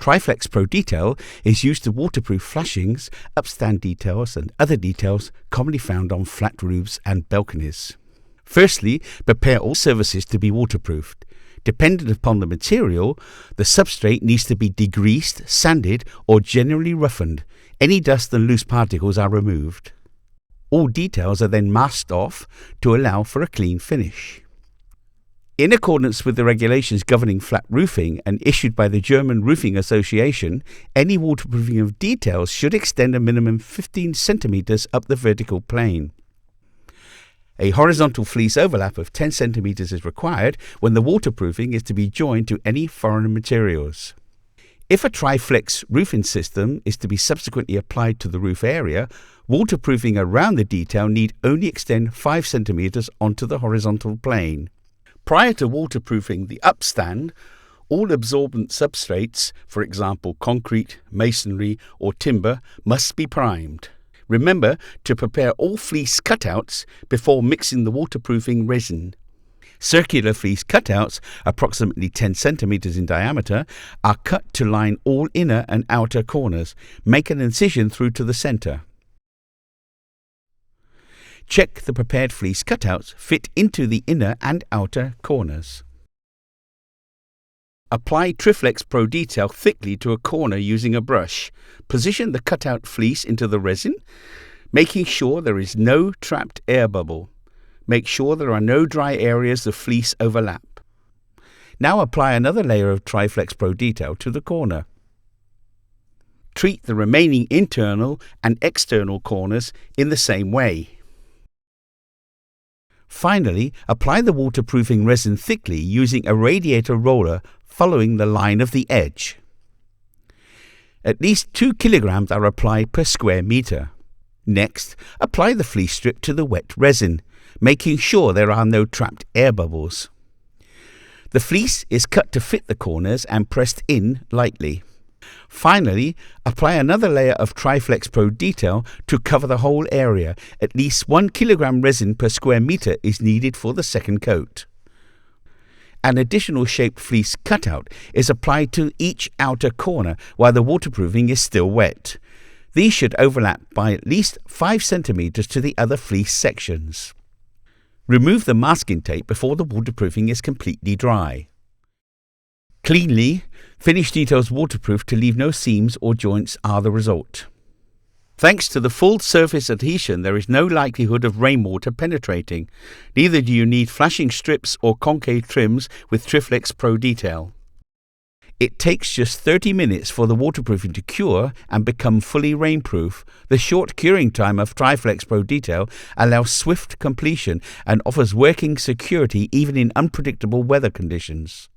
Triflex ProDetail is used to waterproof flashings, upstand details and other details commonly found on flat roofs and balconies. Firstly, prepare all surfaces to be waterproofed. Dependent upon the material, the substrate needs to be degreased, sanded or generally roughened. Any dust and loose particles are removed. All details are then masked off to allow for a clean finish. In accordance with the regulations governing flat roofing and issued by the German Roofing Association, any waterproofing of details should extend a minimum 15 centimetres up the vertical plane. A horizontal fleece overlap of 10 centimetres is required when the waterproofing is to be joined to any foreign materials. If a Triflex roofing system is to be subsequently applied to the roof area, waterproofing around the detail need only extend 5 centimetres onto the horizontal plane. Prior to waterproofing the upstand, all absorbent substrates, for example concrete, masonry or timber, must be primed. Remember to prepare all fleece cutouts before mixing the waterproofing resin. Circular fleece cutouts, approximately 10 centimetres in diameter, are cut to line all inner and outer corners. Make an incision through to the centre. Check the prepared fleece cutouts fit into the inner and outer corners. Apply Triflex ProDetail thickly to a corner using a brush. Position the cutout fleece into the resin, making sure there is no trapped air bubble. Make sure there are no dry areas the fleece overlap. Now apply another layer of Triflex ProDetail to the corner. Treat the remaining internal and external corners in the same way. Finally, apply the waterproofing resin thickly using a radiator roller following the line of the edge. At least 2 kilograms are applied per square metre. Next, apply the fleece strip to the wet resin, making sure there are no trapped air bubbles. The fleece is cut to fit the corners and pressed in lightly. Finally, apply another layer of Triflex ProDetail to cover the whole area. At least 1 kilogram resin per square metre is needed for the second coat. An additional shaped fleece cutout is applied to each outer corner while the waterproofing is still wet. These should overlap by at least 5 centimetres to the other fleece sections. Remove the masking tape before the waterproofing is completely dry. Cleanly, finished details waterproof to leave no seams or joints are the result. Thanks to the full surface adhesion, there is no likelihood of rainwater penetrating. Neither do you need flashing strips or concave trims with Triflex ProDetail. It takes just 30 minutes for the waterproofing to cure and become fully rainproof. The short curing time of Triflex ProDetail allows swift completion and offers working security even in unpredictable weather conditions.